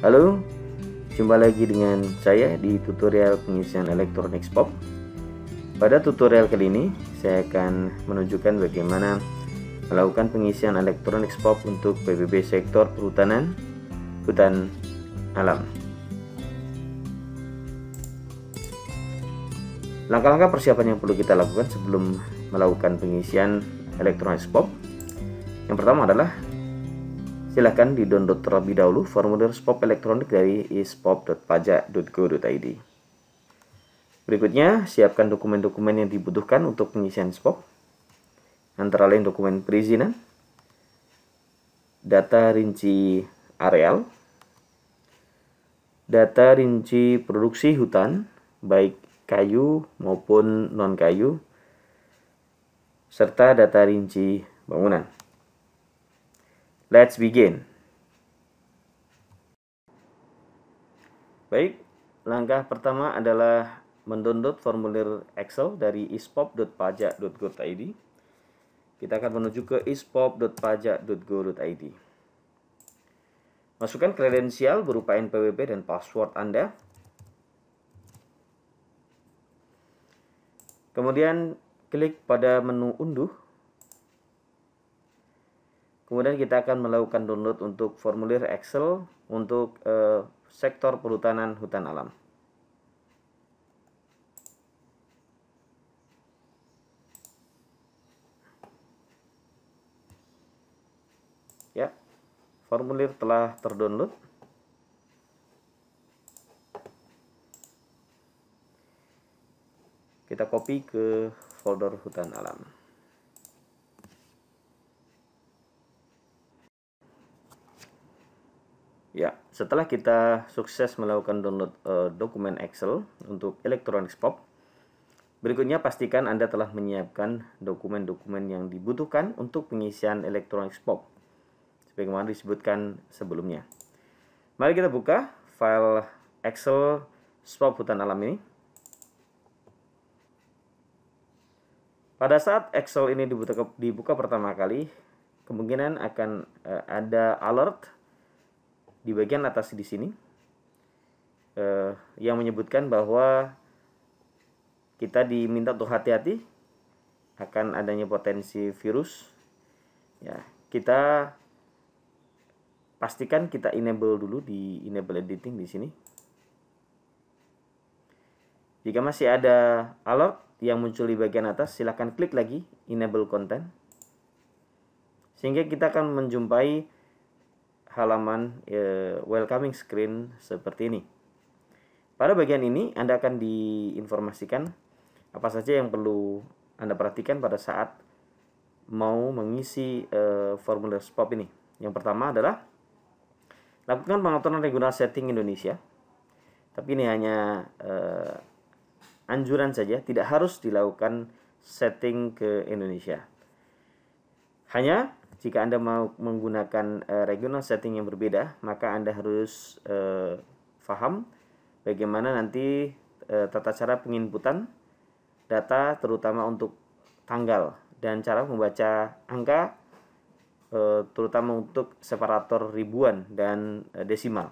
Halo, jumpa lagi dengan saya di tutorial pengisian elektronik SPOP. Pada tutorial kali ini, saya akan menunjukkan bagaimana melakukan pengisian elektronik SPOP untuk PBB sektor perhutanan, hutan alam. Langkah-langkah persiapan yang perlu kita lakukan sebelum melakukan pengisian elektronik SPOP. Yang pertama adalah silakan di-download terlebih dahulu formulir SPOP elektronik dari ispop.pajak.go.id. Berikutnya, siapkan dokumen-dokumen yang dibutuhkan untuk pengisian SPOP, antara lain dokumen perizinan, data rinci areal, data rinci produksi hutan, baik kayu maupun non-kayu, serta data rinci bangunan. Let's begin. Baik, langkah pertama adalah mendownload formulir Excel dari ispop.pajak.go.id. Kita akan menuju ke ispop.pajak.go.id. Masukkan kredensial berupa NPWP dan password Anda. Kemudian klik pada menu unduh. Kemudian kita akan melakukan download untuk formulir Excel untuk sektor perhutanan hutan alam. Ya, formulir telah terdownload. Kita copy ke folder hutan alam. Ya, setelah kita sukses melakukan download dokumen Excel untuk elektronik SPOP, berikutnya pastikan Anda telah menyiapkan dokumen-dokumen yang dibutuhkan untuk pengisian elektronik SPOP, sebagaimana disebutkan sebelumnya. Mari kita buka file Excel SPOP hutan alam ini. Pada saat Excel ini dibuka pertama kali, kemungkinan akan ada alert di bagian atas di sini yang menyebutkan bahwa kita diminta untuk hati-hati akan adanya potensi virus. Ya, kita pastikan kita enable dulu di enable editing di sini. Jika masih ada alert yang muncul di bagian atas, silakan klik lagi enable content, sehingga kita akan menjumpai halaman welcoming screen seperti ini. Pada bagian ini Anda akan diinformasikan apa saja yang perlu Anda perhatikan pada saat mau mengisi formulir SPOP ini. Yang pertama adalah lakukan pengaturan regional setting Indonesia. Tapi ini hanya anjuran saja, tidak harus dilakukan setting ke Indonesia. Hanya jika Anda mau menggunakan regional setting yang berbeda, maka Anda harus paham bagaimana nanti tata cara penginputan data, terutama untuk tanggal, dan cara membaca angka, terutama untuk separator ribuan dan desimal.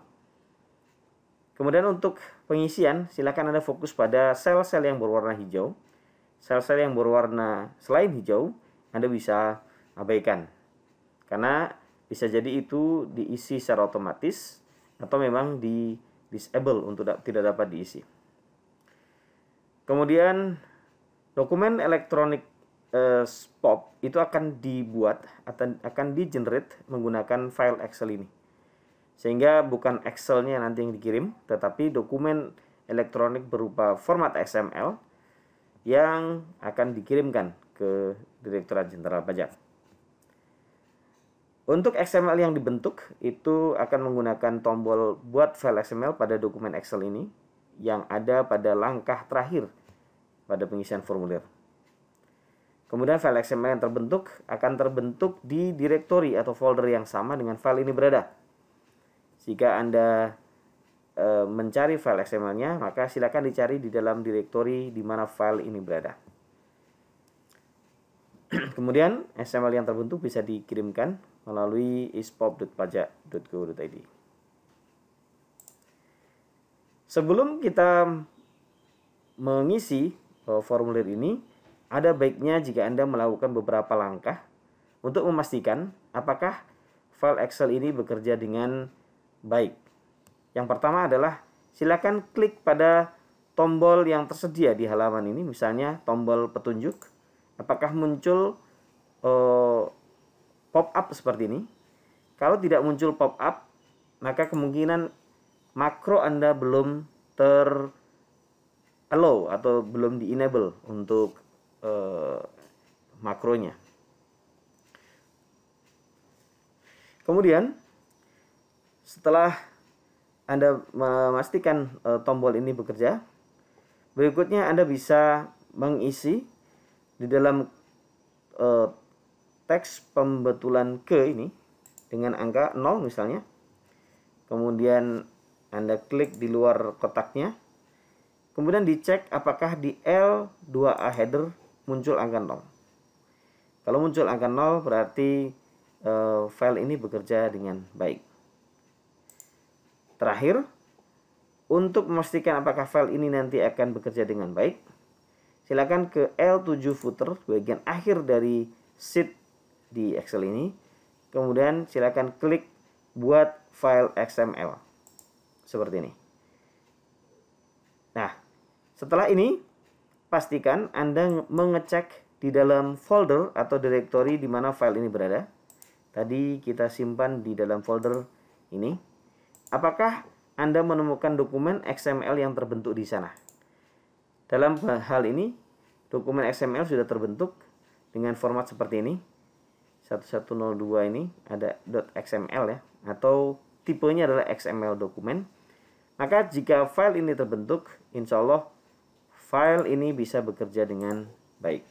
Kemudian untuk pengisian, silakan Anda fokus pada sel-sel yang berwarna hijau. Sel-sel yang berwarna selain hijau, Anda bisa abaikan, karena bisa jadi itu diisi secara otomatis atau memang di disable untuk tidak dapat diisi. Kemudian dokumen elektronik SPOP itu akan dibuat atau akan di-generate menggunakan file Excel ini. Sehingga bukan Excel-nya nanti yang dikirim, tetapi dokumen elektronik berupa format XML yang akan dikirimkan ke Direktorat Jenderal Pajak. Untuk XML yang dibentuk, itu akan menggunakan tombol buat file XML pada dokumen Excel ini yang ada pada langkah terakhir pada pengisian formulir. Kemudian file XML yang terbentuk akan terbentuk di direktori atau folder yang sama dengan file ini berada. Jika Anda mencari file XML-nya, maka silakan dicari di dalam direktori di mana file ini berada. Kemudian XML yang terbentuk bisa dikirimkan melalui ispop.pajak.go.id. Sebelum kita mengisi formulir ini, ada baiknya jika Anda melakukan beberapa langkah untuk memastikan apakah file Excel ini bekerja dengan baik. Yang pertama adalah silakan klik pada tombol yang tersedia di halaman ini, misalnya tombol petunjuk. Apakah muncul pop-up seperti ini? Kalau tidak muncul pop-up, maka kemungkinan makro Anda belum allow atau belum di enable untuk makronya. Kemudian setelah Anda memastikan tombol ini bekerja, berikutnya Anda bisa mengisi di dalam teks pembetulan ke ini dengan angka 0 misalnya. Kemudian Anda klik di luar kotaknya. Kemudian dicek apakah di L2A header muncul angka 0. Kalau muncul angka 0 berarti file ini bekerja dengan baik. Terakhir, untuk memastikan apakah file ini nanti akan bekerja dengan baik, silakan ke L7 footer bagian akhir dari sheet di Excel ini. Kemudian silakan klik buat file XML seperti ini. Nah, setelah ini pastikan Anda mengecek di dalam folder atau directory di mana file ini berada. Tadi kita simpan di dalam folder ini. Apakah Anda menemukan dokumen XML yang terbentuk di sana? Dalam hal ini, dokumen XML sudah terbentuk dengan format seperti ini. 1102 ini ada .xml ya, atau tipenya adalah XML dokumen. Maka jika file ini terbentuk, insya Allah file ini bisa bekerja dengan baik.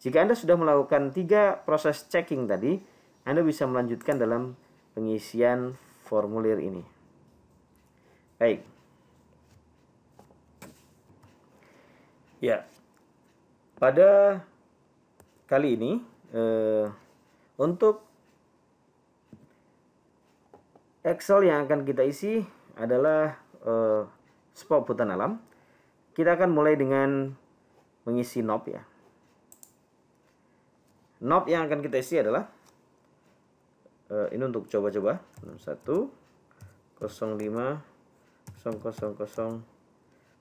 Jika Anda sudah melakukan 3 proses checking tadi, Anda bisa melanjutkan dalam pengisian formulir ini. Baik. Ya, pada kali ini untuk Excel yang akan kita isi adalah spot hutan alam. Kita akan mulai dengan mengisi knob ya. Knob yang akan kita isi adalah ini untuk coba-coba 1 05 000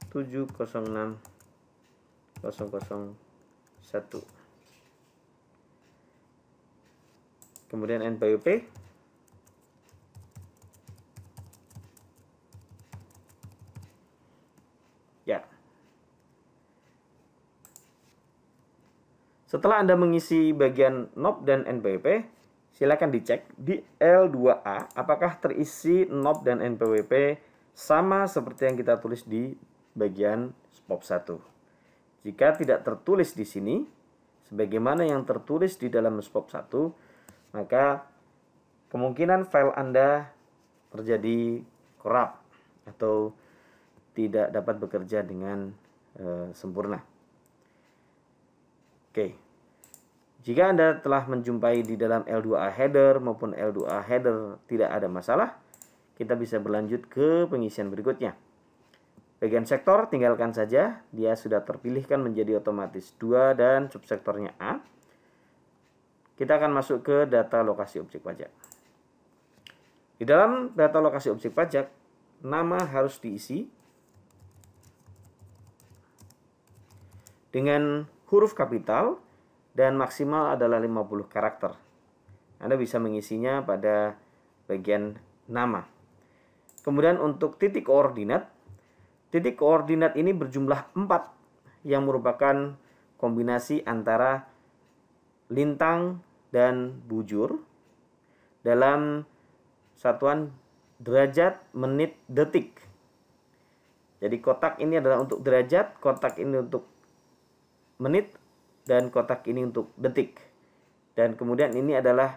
706 001. Kemudian NPWP. Ya. Setelah Anda mengisi bagian knob dan NPWP, silakan dicek di L2A apakah terisi knob dan NPWP sama seperti yang kita tulis di bagian SPOP 1. Jika tidak tertulis di sini sebagaimana yang tertulis di dalam SPOP 1, maka kemungkinan file Anda terjadi korup atau tidak dapat bekerja dengan sempurna. Oke. Jika Anda telah menjumpai di dalam L2A header maupun L2A header tidak ada masalah, kita bisa berlanjut ke pengisian berikutnya. Bagian sektor tinggalkan saja, dia sudah terpilihkan menjadi otomatis 2 dan subsektornya A. Kita akan masuk ke data lokasi objek pajak. Di dalam data lokasi objek pajak, nama harus diisi dengan huruf kapital dan maksimal adalah 50 karakter. Anda bisa mengisinya pada bagian nama. Kemudian untuk titik koordinat ini berjumlah 4 yang merupakan kombinasi antara lintang dan bujur dalam satuan derajat, menit, detik. Jadi kotak ini adalah untuk derajat, kotak ini untuk menit, dan kotak ini untuk detik. Dan kemudian ini adalah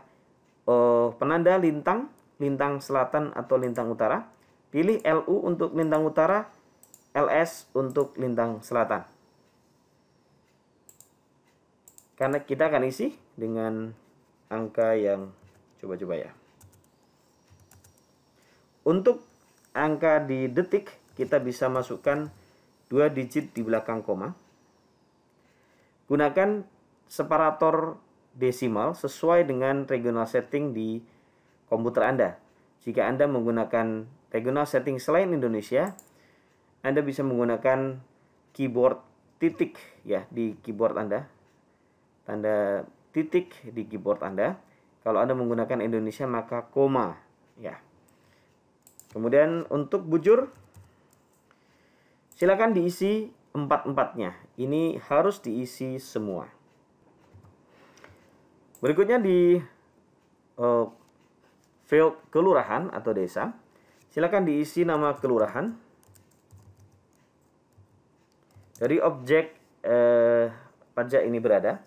penanda lintang selatan atau lintang utara. Pilih LU untuk lintang utara, LS untuk lintang selatan. Karena kita akan isi dengan angka yang coba-coba ya. Untuk angka di detik, kita bisa masukkan 2 digit di belakang koma. Gunakan separator desimal sesuai dengan regional setting di komputer Anda. Jika Anda menggunakan regional setting selain Indonesia, Anda bisa menggunakan keyboard titik ya di keyboard Anda. Tanda titik di keyboard Anda. Kalau Anda menggunakan Indonesia maka koma ya. Kemudian untuk bujur silakan diisi 4-4-nya. Ini harus diisi semua. Berikutnya di field kelurahan atau desa, silakan diisi nama kelurahan. Dari objek pajak ini berada.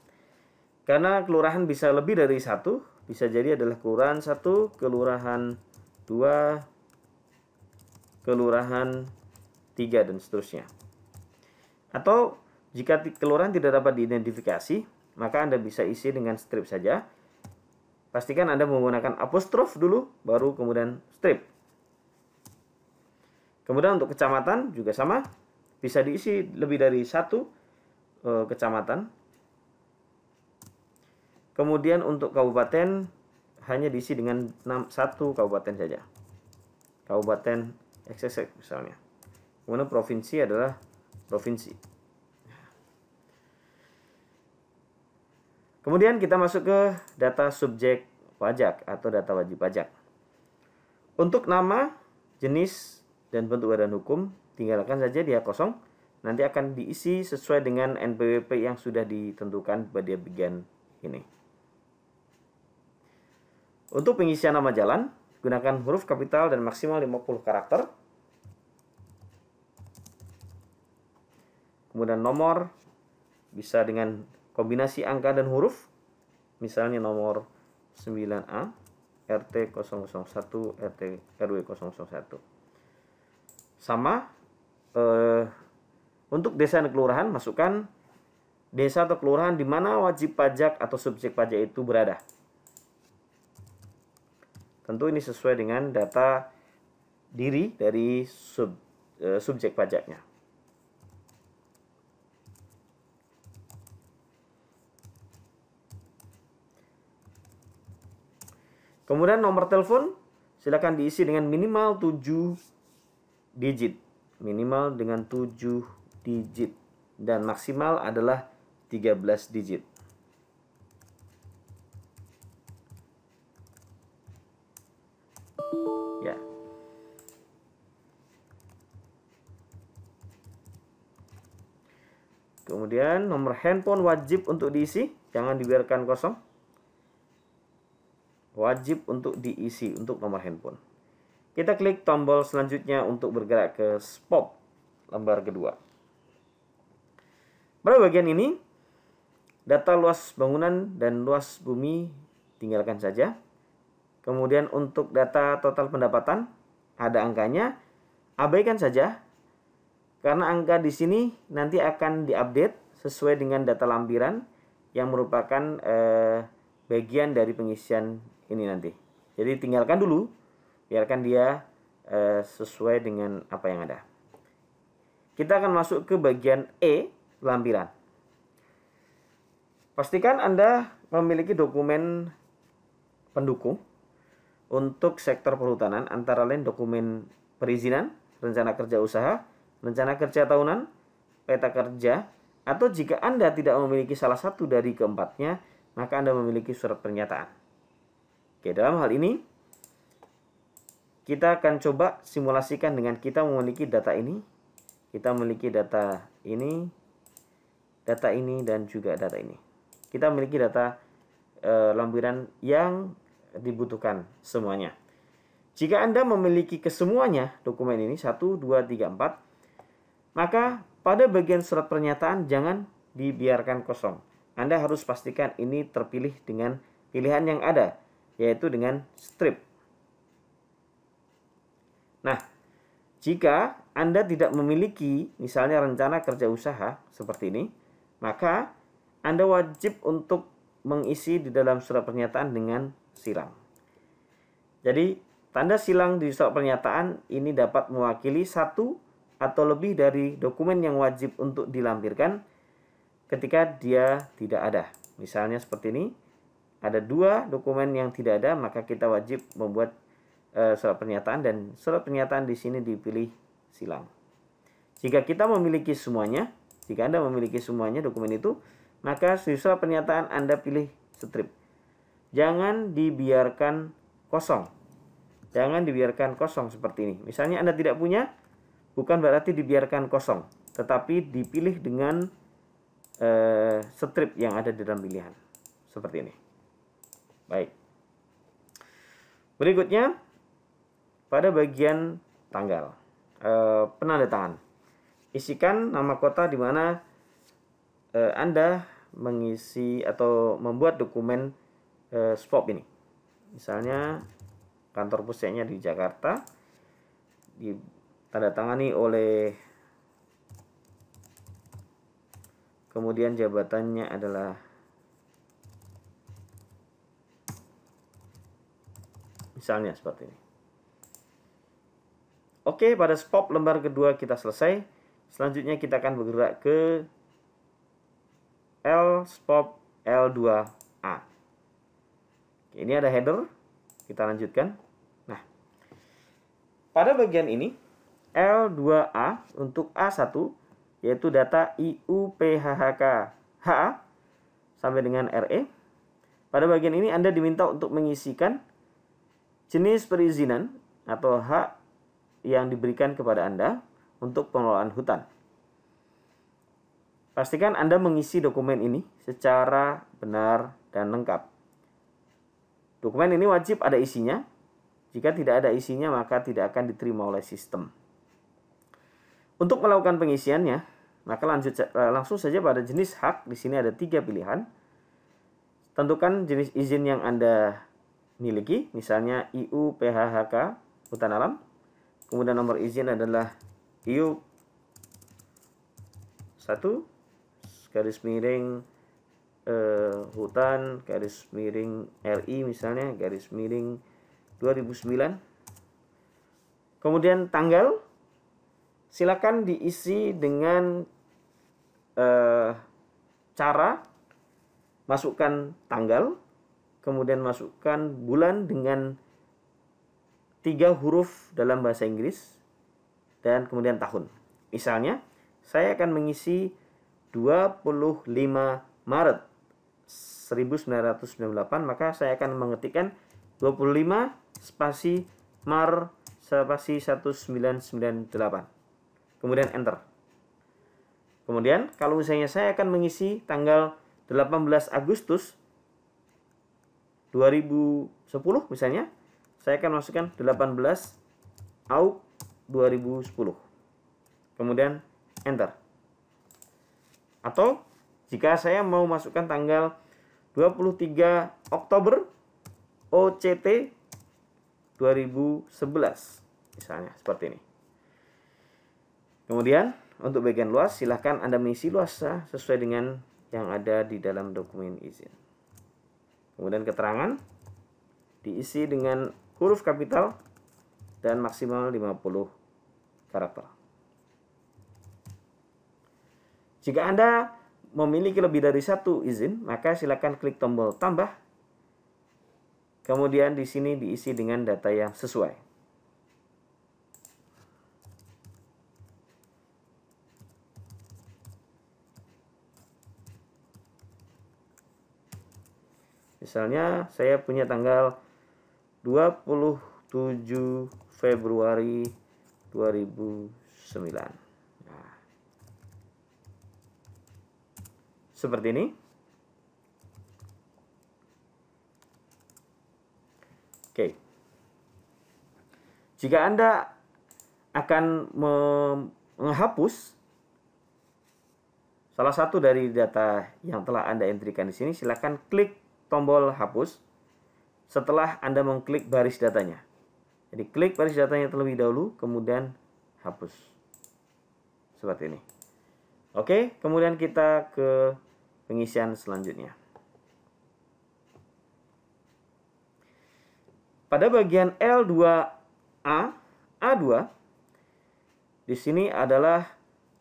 Karena kelurahan bisa lebih dari satu, bisa jadi adalah kelurahan 1, kelurahan 2, kelurahan 3 dan seterusnya. Atau jika kelurahan tidak dapat diidentifikasi, maka Anda bisa isi dengan strip saja. Pastikan Anda menggunakan apostrof dulu, baru kemudian strip. Kemudian untuk kecamatan juga sama, bisa diisi lebih dari 1 kecamatan. Kemudian untuk kabupaten hanya diisi dengan 1 kabupaten saja. Kabupaten XXX misalnya. Kemudian provinsi adalah provinsi. Kemudian kita masuk ke data subjek pajak atau data wajib pajak. Untuk nama, jenis, dan bentuk badan hukum, tinggalkan saja dia kosong. Nanti akan diisi sesuai dengan NPWP yang sudah ditentukan pada bagian ini. Untuk pengisian nama jalan, gunakan huruf kapital dan maksimal 50 karakter. Kemudian nomor bisa dengan kombinasi angka dan huruf. Misalnya nomor 9A, RT 001, RW 001. Sama, untuk desa dan kelurahan, masukkan desa atau kelurahan di mana wajib pajak atau subjek pajak itu berada. Tentu ini sesuai dengan data diri dari subjek pajaknya. Kemudian nomor telepon silakan diisi dengan minimal 7 digit. Minimal dengan 7 digit. Dan maksimal adalah 13 digit. Ya. Kemudian nomor handphone wajib untuk diisi. Jangan dibiarkan kosong. Wajib untuk diisi untuk nomor handphone. Kita klik tombol selanjutnya untuk bergerak ke spot lembar kedua. Pada bagian ini, data luas bangunan dan luas bumi tinggalkan saja. Kemudian untuk data total pendapatan, ada angkanya, abaikan saja. Karena angka di sini nanti akan diupdate sesuai dengan data lampiran yang merupakan bagian dari pengisian ini nanti. Jadi tinggalkan dulu, biarkan dia sesuai dengan apa yang ada. Kita akan masuk ke bagian E, lampiran. Pastikan Anda memiliki dokumen pendukung untuk sektor perhutanan, antara lain dokumen perizinan, rencana kerja usaha, rencana kerja tahunan, peta kerja, atau jika Anda tidak memiliki salah satu dari keempatnya, maka Anda memiliki surat pernyataan. Oke, dalam hal ini kita akan coba simulasikan dengan kita memiliki data ini. Kita memiliki data ini, dan juga data ini. Kita memiliki data lampiran yang dibutuhkan semuanya. Jika Anda memiliki kesemuanya dokumen ini 1, 2, 3, 4, maka pada bagian surat pernyataan jangan dibiarkan kosong. Anda harus pastikan ini terpilih dengan pilihan yang ada, yaitu dengan strip. Nah, jika Anda tidak memiliki misalnya rencana kerja usaha seperti ini, maka Anda wajib untuk mengisi di dalam surat pernyataan dengan silang. Jadi, tanda silang di surat pernyataan ini dapat mewakili 1 atau lebih dari dokumen yang wajib untuk dilampirkan ketika dia tidak ada. Misalnya seperti ini, ada 2 dokumen yang tidak ada, maka kita wajib membuat surat pernyataan, dan surat pernyataan di sini dipilih silang. Jika kita memiliki semuanya, jika Anda memiliki semuanya dokumen itu, maka di surat pernyataan Anda pilih strip. Jangan dibiarkan kosong. Jangan dibiarkan kosong seperti ini. Misalnya Anda tidak punya, bukan berarti dibiarkan kosong, tetapi dipilih dengan strip yang ada di dalam pilihan. Seperti ini. Baik. Berikutnya, pada bagian tanggal, penandatangan. Isikan nama kota di mana Anda mengisi atau membuat dokumen SPOP ini. Misalnya kantor pusatnya di Jakarta, ditandatangani oleh, kemudian jabatannya adalah misalnya seperti ini. Oke, pada SPOP lembar kedua kita selesai. Selanjutnya kita akan bergerak ke SPOP L2A. Oke, ini ada header. Kita lanjutkan. Nah, pada bagian ini L2A untuk A1 yaitu data IUPHHK HA sampai dengan RE. Pada bagian ini Anda diminta untuk mengisikan jenis perizinan atau hak yang diberikan kepada Anda untuk pengelolaan hutan. Pastikan Anda mengisi dokumen ini secara benar dan lengkap. Dokumen ini wajib ada isinya. Jika tidak ada isinya, maka tidak akan diterima oleh sistem. Untuk melakukan pengisiannya, maka langsung saja pada jenis hak. Di sini ada 3 pilihan. Tentukan jenis izin yang Anda miliki, misalnya IUPHHK hutan alam. Kemudian nomor izin adalah IU 1 garis miring hutan garis miring RI misalnya garis miring 2009. Kemudian tanggal silakan diisi dengan cara masukkan tanggal, kemudian masukkan bulan dengan 3 huruf dalam bahasa Inggris, dan kemudian tahun. Misalnya, saya akan mengisi 25 Maret 1998, maka saya akan mengetikkan 25 spasi Mar spasi 1998. Kemudian enter. Kemudian, kalau misalnya saya akan mengisi tanggal 18 Agustus 2010 misalnya, saya akan masukkan 18 Aug 2010. Kemudian enter. Atau jika saya mau masukkan tanggal 23 Oktober OCT 2011 misalnya seperti ini. Kemudian untuk bagian luas silahkan Anda mengisi luas sesuai dengan yang ada di dalam dokumen izin. Kemudian keterangan diisi dengan huruf kapital dan maksimal 50 karakter. Jika Anda memiliki lebih dari 1 izin, maka silakan klik tombol tambah. Kemudian di sini diisi dengan data yang sesuai. Misalnya saya punya tanggal 27 Februari 2009. Nah, seperti ini. Oke. Jika Anda akan menghapus salah satu dari data yang telah Anda entrikan di sini, silakan klik tombol hapus setelah Anda mengklik baris datanya. Jadi klik baris datanya terlebih dahulu, kemudian hapus. Seperti ini. Oke, kemudian kita ke pengisian selanjutnya. Pada bagian L2A, A2, di sini adalah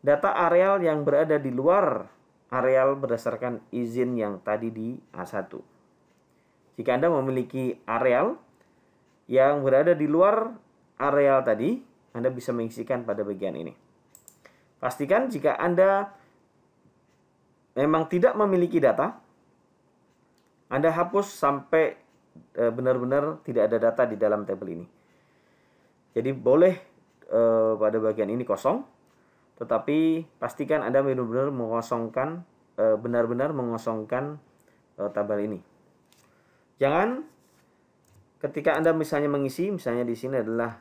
data areal yang berada di luar areal berdasarkan izin yang tadi di A1. Jika Anda memiliki areal yang berada di luar areal tadi, Anda bisa mengisikan pada bagian ini. Pastikan jika Anda memang tidak memiliki data, Anda hapus sampai benar-benar tidak ada data di dalam tabel ini. Jadi boleh pada bagian ini kosong, tetapi pastikan Anda benar-benar mengosongkan, benar-benar mengosongkan tabel ini. Jangan ketika Anda misalnya mengisi, misalnya di sini adalah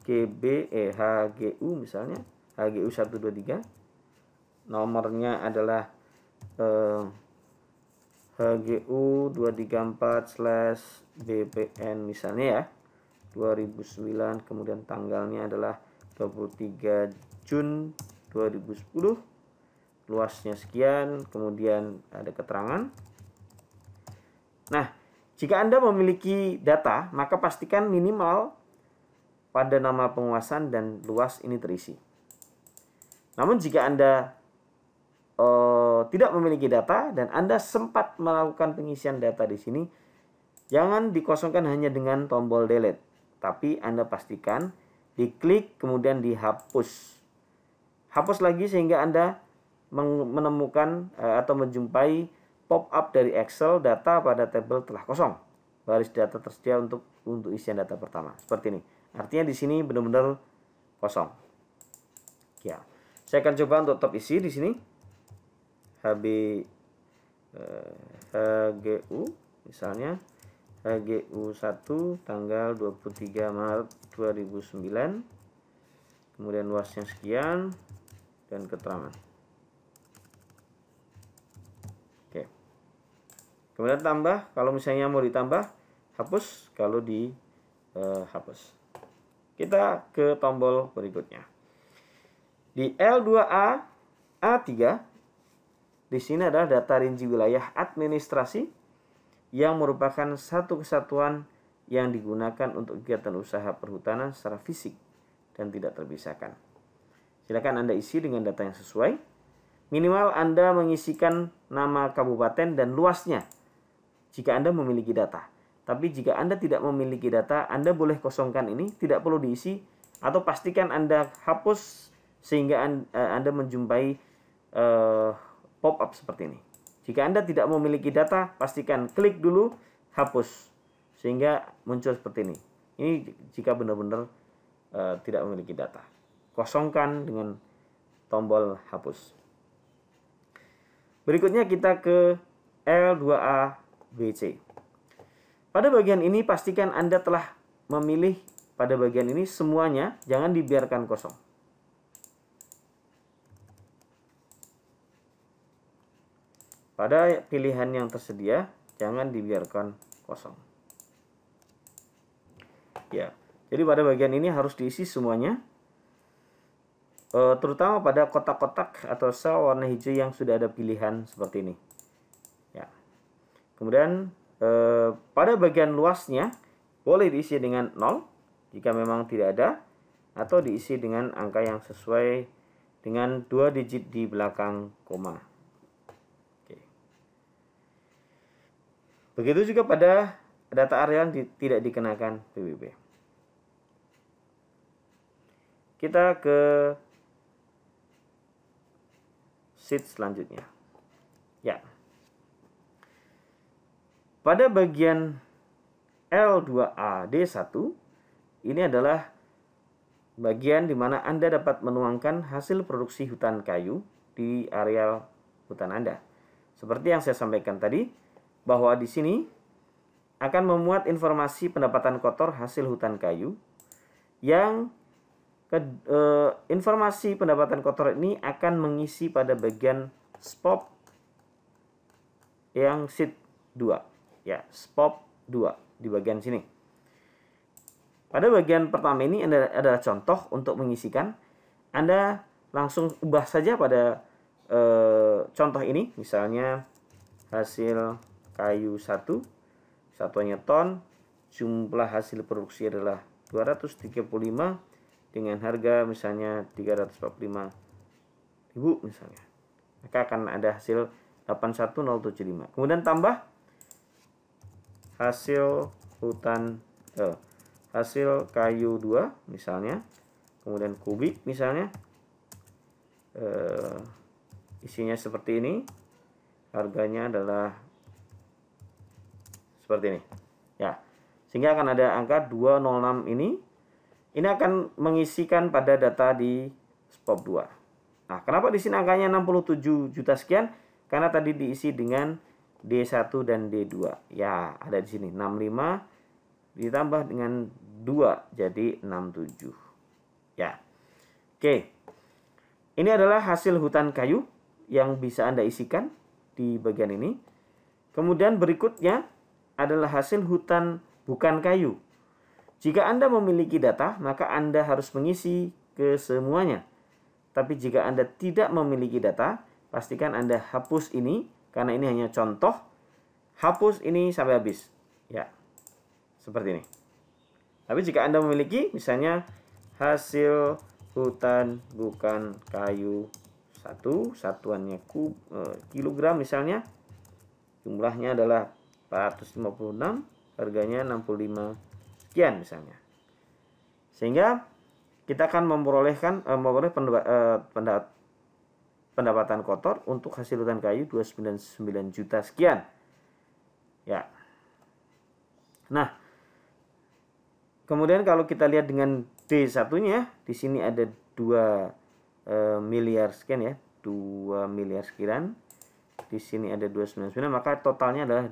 HGU misalnya, HGU 123, nomornya adalah HGU 234/BPN misalnya ya, 2009, kemudian tanggalnya adalah 23 Jun 2010, luasnya sekian, kemudian ada keterangan. Nah, jika Anda memiliki data, maka pastikan minimal pada nama penguasaan dan luas ini terisi. Namun jika Anda tidak memiliki data dan Anda sempat melakukan pengisian data di sini, jangan dikosongkan hanya dengan tombol delete, tapi Anda pastikan diklik kemudian dihapus. Hapus lagi sehingga Anda menemukan atau menjumpai pop-up dari Excel data pada tabel telah kosong. Baris data tersedia untuk isian data pertama. Seperti ini. Artinya di sini benar-benar kosong. Ya. Saya akan coba untuk top isi di sini. HGU misalnya HGU 1 tanggal 23 Maret 2009. Kemudian luasnya sekian dan keterangan. Oke. Kemudian tambah, kalau misalnya mau ditambah, hapus kalau hapus. Kita ke tombol berikutnya. Di L2A A3, di sini adalah data rinci wilayah administrasi yang merupakan satu kesatuan yang digunakan untuk kegiatan usaha perhutanan secara fisik dan tidak terpisahkan. Silakan Anda isi dengan data yang sesuai. Minimal Anda mengisikan nama kabupaten dan luasnya jika Anda memiliki data. Tapi jika Anda tidak memiliki data, Anda boleh kosongkan ini, tidak perlu diisi, atau pastikan Anda hapus sehingga Anda menjumpai pop-up seperti ini. Jika Anda tidak memiliki data, pastikan klik dulu hapus sehingga muncul seperti ini. Ini jika benar-benar tidak memiliki data. Kosongkan dengan tombol hapus. Berikutnya kita ke L2A BC. Pada bagian ini pastikan Anda telah memilih pada bagian ini semuanya, jangan dibiarkan kosong. Pada pilihan yang tersedia, jangan dibiarkan kosong. Ya, jadi pada bagian ini harus diisi semuanya, terutama pada kotak-kotak atau sel warna hijau yang sudah ada pilihan seperti ini. Ya. Kemudian pada bagian luasnya boleh diisi dengan 0 jika memang tidak ada, atau diisi dengan angka yang sesuai dengan 2 digit di belakang koma. Oke. Begitu juga pada data area yang tidak dikenakan PBB. Kita ke sheet selanjutnya. Ya. Pada bagian L2A D1, ini adalah bagian di mana Anda dapat menuangkan hasil produksi hutan kayu di areal hutan Anda. Seperti yang saya sampaikan tadi, bahwa di sini akan memuat informasi pendapatan kotor hasil hutan kayu yang informasi pendapatan kotor ini akan mengisi pada bagian SPOP yang sheet 2. Ya, SPOP 2 di bagian sini. Pada bagian pertama ini adalah contoh untuk mengisikan. Anda langsung ubah saja pada contoh ini, misalnya hasil kayu 1, satuannya ton, jumlah hasil produksi adalah 235, dengan harga misalnya 345.000 misalnya, maka akan ada hasil 81075. Kemudian tambah hasil hasil kayu 2 misalnya, kemudian kubik misalnya, isinya seperti ini, harganya adalah seperti ini ya, sehingga akan ada angka 206 ini akan mengisikan pada data di SPOP 2. Nah, kenapa di sini angkanya 67 juta sekian? Karena tadi diisi dengan D1 dan D2. Ya, ada di sini 65 ditambah dengan 2 jadi 67. Ya. Oke. Ini adalah hasil hutan kayu yang bisa Anda isikan di bagian ini. Kemudian berikutnya adalah hasil hutan bukan kayu. Jika Anda memiliki data, maka Anda harus mengisi ke semuanya. Tapi jika Anda tidak memiliki data, pastikan Anda hapus ini, karena ini hanya contoh. Hapus ini sampai habis. Ya, seperti ini. Tapi jika Anda memiliki, misalnya hasil hutan bukan kayu 1, satuannya kilogram misalnya, jumlahnya adalah 456, harganya 65 sekian misalnya. Sehingga kita akan memperoleh pendapatan kotor untuk hasil hutan kayu 299 juta sekian. Ya. Nah, kemudian kalau kita lihat dengan D1-nya, di sini ada 2 miliar sekian ya, 2 miliar sekian. Di sini ada 299, maka totalnya adalah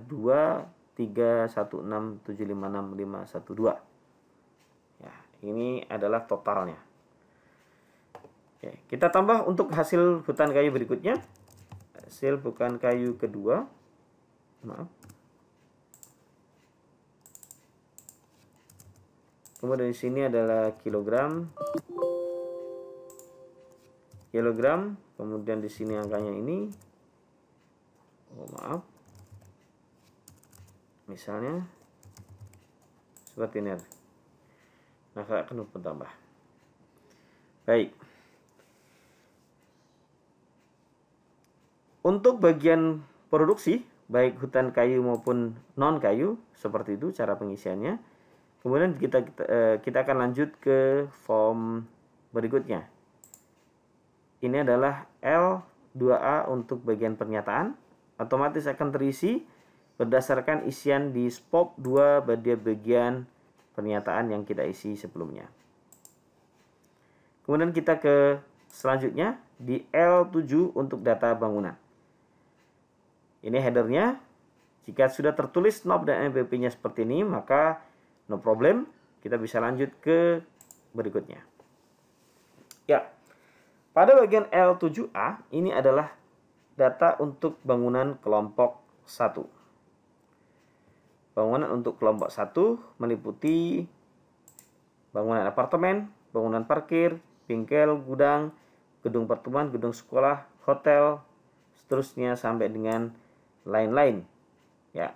2316756.512. Ya, ini adalah totalnya. Oke, kita tambah untuk hasil hutan kayu berikutnya. Hasil bukan kayu kedua. Maaf. Kemudian di sini adalah kilogram. Kemudian di sini angkanya ini. Oh, maaf. Misalnya seperti ini. Nah, saya akan tambah. Baik. Untuk bagian produksi, baik hutan kayu maupun non kayu, seperti itu cara pengisiannya. Kemudian kita akan lanjut ke form berikutnya. Ini adalah L2A untuk bagian pernyataan, otomatis akan terisi berdasarkan isian di SPOP 2 pada bagian pernyataan yang kita isi sebelumnya. Kemudian kita ke selanjutnya di L7 untuk data bangunan. Ini headernya. Jika sudah tertulis NOP dan NPWP-nya seperti ini, maka no problem, kita bisa lanjut ke berikutnya. Ya, pada bagian L7A ini adalah data untuk bangunan kelompok 1. Bangunan untuk kelompok 1 meliputi bangunan apartemen, bangunan parkir, bengkel, gudang, gedung pertemuan, gedung sekolah, hotel, seterusnya sampai dengan lain-lain. Ya.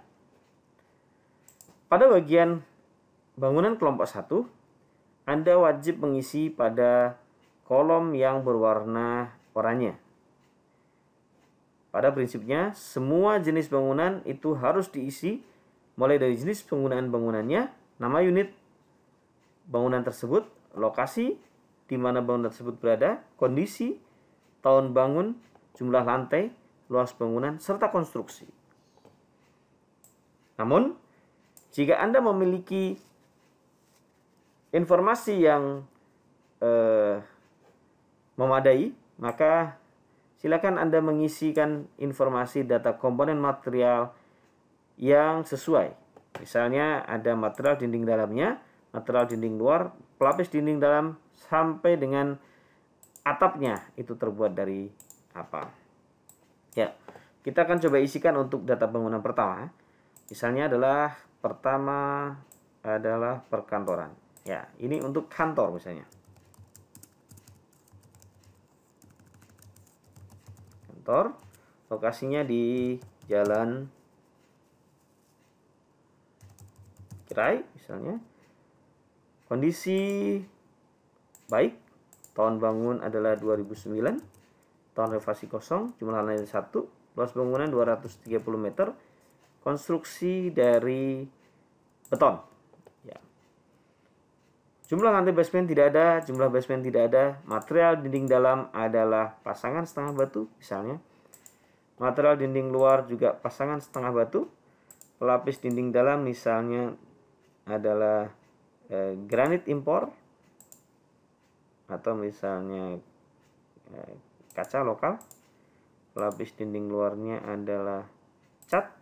Pada bagian bangunan kelompok 1, Anda wajib mengisi pada kolom yang berwarna oranye. Pada prinsipnya, semua jenis bangunan itu harus diisi, mulai dari jenis penggunaan bangunannya, nama unit bangunan tersebut, lokasi di mana bangunan tersebut berada, kondisi, tahun bangun, jumlah lantai, luas bangunan, serta konstruksi. Namun, jika Anda memiliki informasi yang memadai, maka silakan Anda mengisikan informasi data komponen material yang sesuai. Misalnya ada material dinding dalamnya, material dinding luar, pelapis dinding dalam, sampai dengan atapnya itu terbuat dari apa. Ya, kita akan coba isikan untuk data bangunan pertama. Misalnya pertama adalah perkantoran. Ya, ini untuk kantor misalnya. Kantor, lokasinya di Jalan Kirai misalnya. Kondisi baik. Tahun bangun adalah 2009. Tahun renovasi kosong, jumlah lantai 1, luas bangunan 230 meter, konstruksi dari beton. Ya. Jumlah lantai basement tidak ada, material dinding dalam adalah pasangan setengah batu misalnya. Material dinding luar juga pasangan setengah batu. Pelapis dinding dalam misalnya adalah granit impor atau misalnya kaca lokal. Pelapis dinding luarnya adalah cat.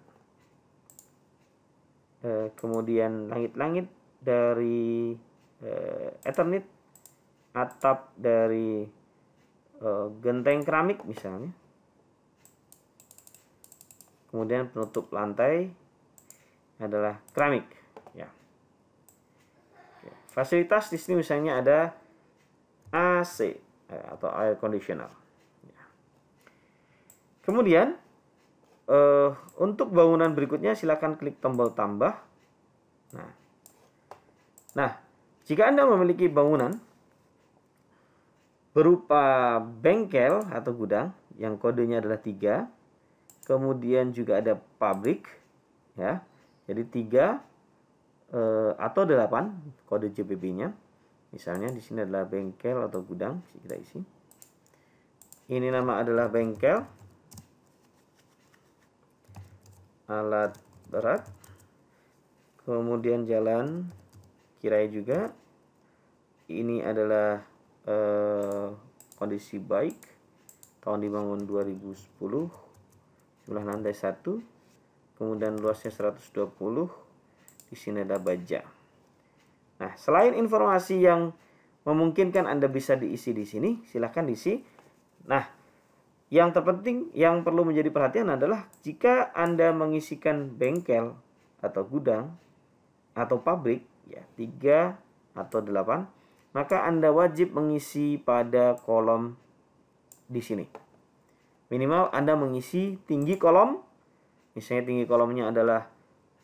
Kemudian langit-langit dari Eternit, atap dari genteng keramik misalnya. Kemudian penutup lantai adalah keramik. Ya. Fasilitas di sini misalnya ada AC atau air conditioner. Ya. Kemudian untuk bangunan berikutnya silakan klik tombol tambah. Nah, jika Anda memiliki bangunan berupa bengkel atau gudang yang kodenya adalah 3, kemudian juga ada pabrik, ya. Jadi 3 atau 8 kode JPB-nya. Misalnya di sini adalah bengkel atau gudang, kita isi. Ini nama adalah bengkel, alat berat, kemudian jalan kirai juga. Ini adalah kondisi baik, tahun dibangun 2010, jumlah lantai 1, kemudian luasnya 120. Di sini ada baja. Nah, selain informasi yang memungkinkan Anda bisa diisi di sini, silahkan diisi. Nah, yang terpenting yang perlu menjadi perhatian adalah jika Anda mengisikan bengkel atau gudang atau pabrik, ya 3 atau 8, maka Anda wajib mengisi pada kolom di sini. Minimal Anda mengisi tinggi kolom, misalnya tinggi kolomnya adalah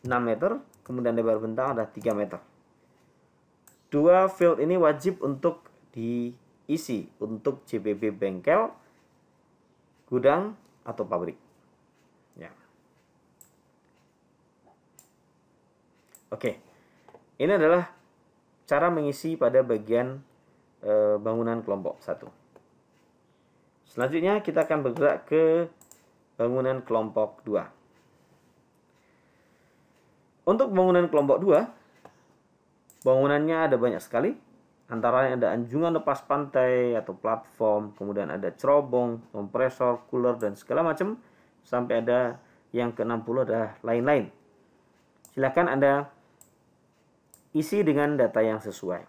6 meter, kemudian lebar bentang ada 3 meter. 2 field ini wajib untuk diisi untuk JPB bengkel, gudang, atau pabrik. Ya. Oke, ini adalah cara mengisi pada bagian bangunan kelompok 1. Selanjutnya kita akan bergerak ke bangunan kelompok 2. Untuk bangunan kelompok 2, bangunannya ada banyak sekali. Antaranya ada anjungan lepas pantai atau platform, kemudian ada cerobong, kompresor, cooler, dan segala macam. Sampai ada yang ke-60 ada lain-lain. Silakan Anda isi dengan data yang sesuai.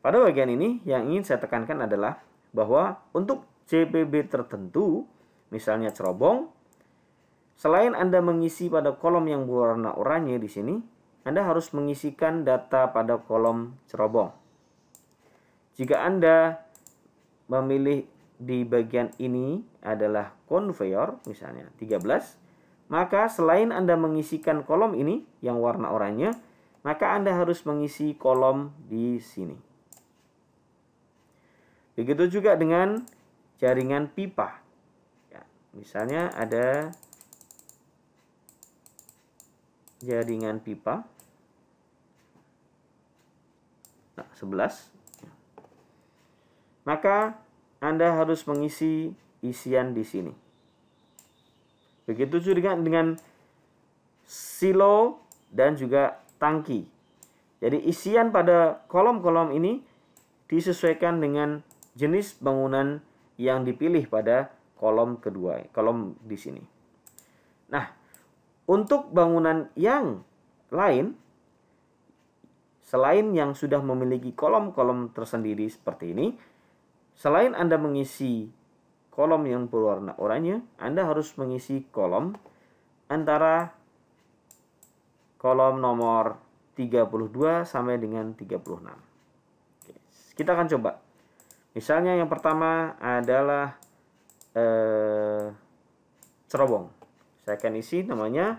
Pada bagian ini yang ingin saya tekankan adalah bahwa untuk JPB tertentu, misalnya cerobong, selain Anda mengisi pada kolom yang berwarna oranye di sini, Anda harus mengisikan data pada kolom cerobong. Jika Anda memilih di bagian ini adalah conveyor, misalnya 13, maka selain Anda mengisikan kolom ini yang warna oranye, maka Anda harus mengisi kolom di sini. Begitu juga dengan jaringan pipa. Ya, misalnya ada jaringan pipa. Nah, 11. Maka Anda harus mengisi isian di sini. Begitu juga dengan silo dan juga tangki. Jadi isian pada kolom-kolom ini disesuaikan dengan jenis bangunan yang dipilih pada kolom kedua, kolom di sini. Nah, untuk bangunan yang lain, selain yang sudah memiliki kolom-kolom tersendiri seperti ini, selain Anda mengisi kolom yang berwarna oranye, Anda harus mengisi kolom antara kolom nomor 32 sampai dengan 36. Oke, kita akan coba. Misalnya yang pertama adalah cerobong. Saya akan isi namanya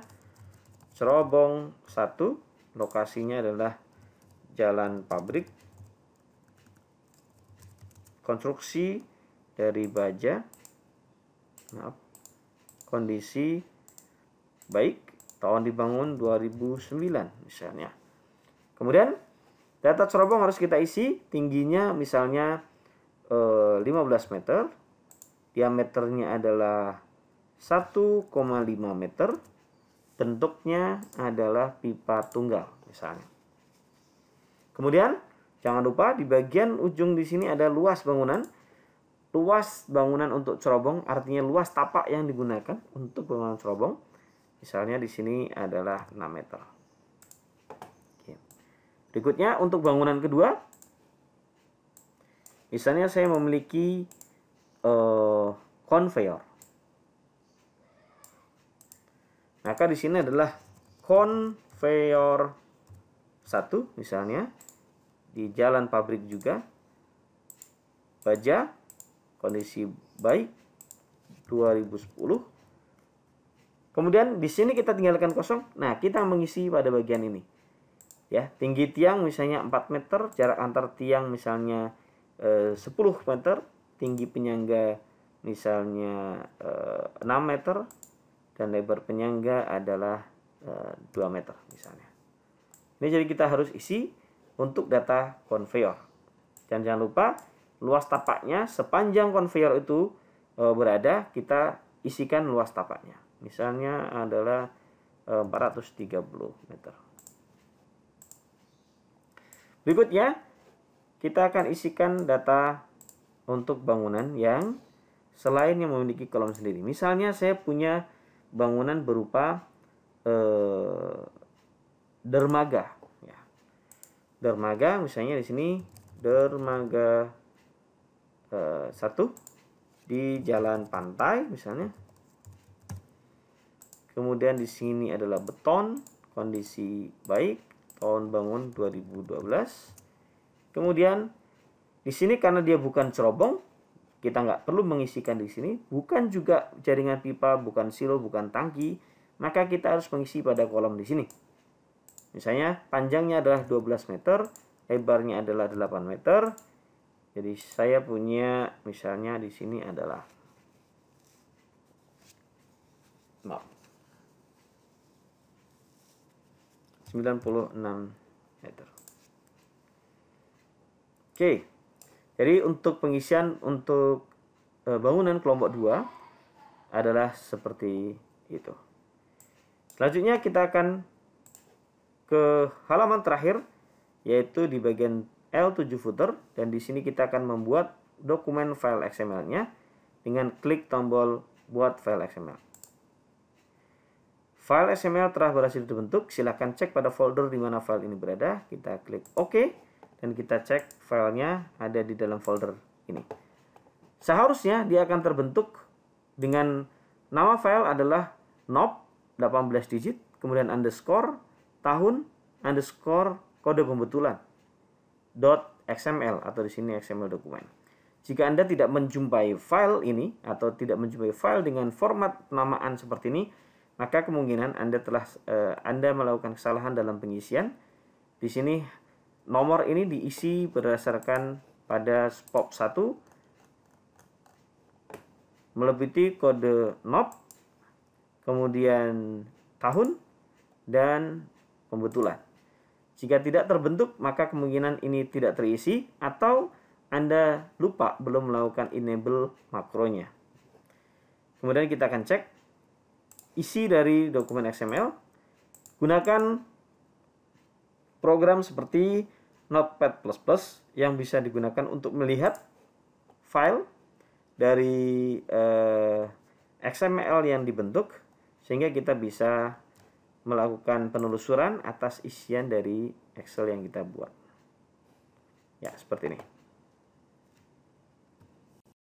cerobong 1. Lokasinya adalah Jalan Pabrik. konstruksi dari baja, kondisi baik, tahun dibangun 2009 misalnya. Kemudian data cerobong harus kita isi, tingginya misalnya 15 meter, diameternya adalah 1,5 meter, bentuknya adalah pipa tunggal misalnya. Kemudian jangan lupa di bagian ujung di sini ada luas bangunan. Luas bangunan untuk cerobong artinya luas tapak yang digunakan untuk bangunan cerobong. Misalnya di sini adalah 6 meter. Oke. Berikutnya untuk bangunan kedua, misalnya saya memiliki konveyor. Maka di sini adalah konveyor 1 misalnya di jalan pabrik juga, baja kondisi baik 2010. Kemudian di sini kita tinggalkan kosong. Nah, kita mengisi pada bagian ini. Ya, tinggi tiang misalnya 4 meter, jarak antar tiang misalnya 10 meter, tinggi penyangga misalnya 6 meter, dan lebar penyangga adalah 2 meter misalnya. Ini jadi kita harus isi untuk data konveyor. Dan jangan lupa luas tapaknya sepanjang konveyor itu berada, kita isikan luas tapaknya. Misalnya adalah 430 meter. Berikutnya kita akan isikan data untuk bangunan yang selain yang memiliki kolom sendiri. Misalnya saya punya bangunan berupa dermaga. Ya. Dermaga misalnya di sini dermaga 1 di jalan pantai misalnya. Kemudian di sini adalah beton, kondisi baik, tahun bangun 2012. Kemudian di sini karena dia bukan cerobong, kita nggak perlu mengisikan di sini. Bukan juga jaringan pipa, bukan silo, bukan tangki, maka kita harus mengisi pada kolom di sini. Misalnya panjangnya adalah 12 meter, lebarnya adalah 8 meter. Jadi saya punya misalnya di sini adalah 96 meter. Oke. Jadi untuk pengisian untuk bangunan kelompok 2 adalah seperti itu. Selanjutnya kita akan ke halaman terakhir, yaitu di bagian L7 footer, dan di sini kita akan membuat dokumen file XML-nya dengan klik tombol buat file XML. File XML telah berhasil dibentuk. Silahkan cek pada folder di mana file ini berada. Kita klik OK dan kita cek filenya ada di dalam folder ini. Seharusnya dia akan terbentuk dengan nama file adalah knob 18 digit, kemudian underscore tahun underscore kode pembetulan .xml atau di sini XML dokumen. Jika Anda tidak menjumpai file ini atau tidak menjumpai file dengan format penamaan seperti ini, maka kemungkinan Anda melakukan kesalahan dalam pengisian. Di sini nomor ini diisi berdasarkan pada POP 1 melebihi kode knob, kemudian tahun dan pembetulan. Jika tidak terbentuk, maka kemungkinan ini tidak terisi atau Anda lupa belum melakukan enable makronya. Kemudian kita akan cek isi dari dokumen XML. Gunakan program seperti Notepad++ yang bisa digunakan untuk melihat file dari XML yang dibentuk, sehingga kita bisa melakukan penelusuran atas isian dari Excel yang kita buat. Ya, seperti ini.